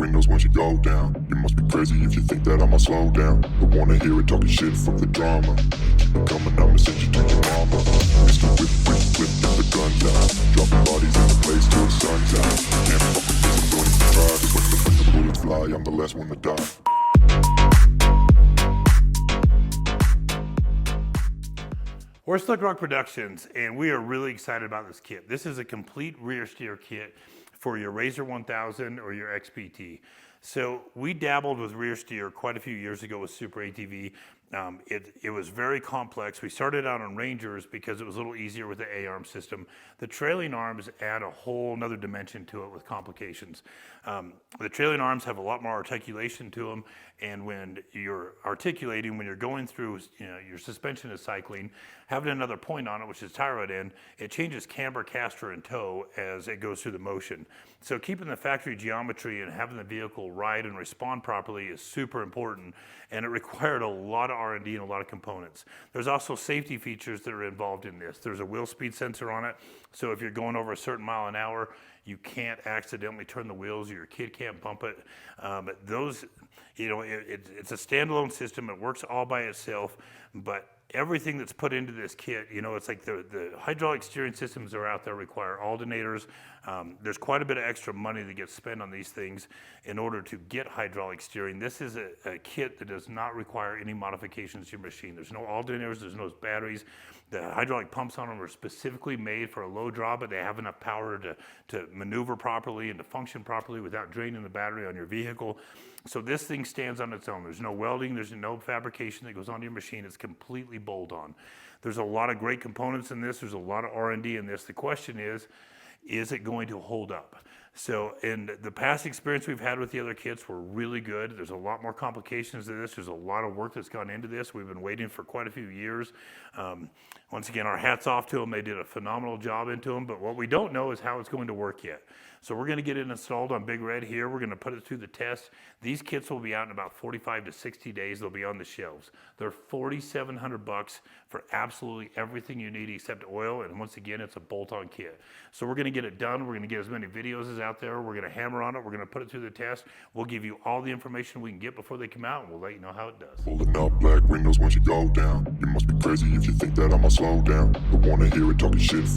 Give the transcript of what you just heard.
windows once you go down. You must be crazy if you think that I'ma slow down. Don't wanna hear it talking shit, fuck the drama. Keep it coming, I'ma send you to your mama. Mr. Whip, whip, whip, get the guns out. Dropping bodies in the place till the sun's out. Can't fuck with this, I'm going to try. Just when the bullets fly, I'm the last one to die. We're SlikRok Productions, and we are really excited about this kit. This is a complete rear steer kit for your Razor 1000 or your XPT. So we dabbled with rear steer quite a few years ago with SuperATV. It was very complex. We started out on Rangers because it was a little easier with the A-arm system. The trailing arms add a whole nother dimension to it with complications. The trailing arms have a lot more articulation to them, and when you're articulating, when you're going through, your suspension is cycling, having another point on it, which is tie rod end, it changes camber, caster, and toe as it goes through the motion. So keeping the factory geometry and having the vehicle ride and respond properly is super important, and it required a lot of R&D and a lot of components. There's also safety features that are involved in this. There's a wheel speed sensor on it, so if you're going over a certain mile an hour, you can't accidentally turn the wheels, or your kid can't bump it. Those, it's a standalone system. It works all by itself, but everything that's put into this kit, it's like the hydraulic steering systems that are out there require alternators. There's quite a bit of extra money that gets spent on these things in order to get hydraulic steering. This is a kit that does not require any modifications to your machine. There's no alternators, there's no batteries. The hydraulic pumps on them are specifically made for a low draw, but they have enough power to maneuver properly and to function properly without draining the battery on your vehicle. So this thing stands on its own. There's no welding, there's no fabrication that goes onto your machine. It's completely bolt-on. There's a lot of great components in this. There's a lot of R&D in this. The question is it going to hold up? So in the past experience we've had with the other kits were really good. There's a lot more complications to this. There's a lot of work that's gone into this. We've been waiting for quite a few years. Once again, our hats off to them. They did a phenomenal job into them, but what we don't know is how it's going to work yet. So we're going to get it installed on Big Red here. We're going to put it through the test. These kits will be out in about 45 to 60 days. They'll be on the shelves. They're $4,700 for absolutely everything you need except oil, and once again, it's a bolt-on kit. So we're going to get it done. We're going to get as many videos as out there. We're going to hammer on it. We're going to put it through the test. We'll give you all the information we can get before they come out, and we'll let you know how it does. Pulling up black windows once you go down. You must be crazy if you think that I'ma slow down. Don't wanna hear it talking shit.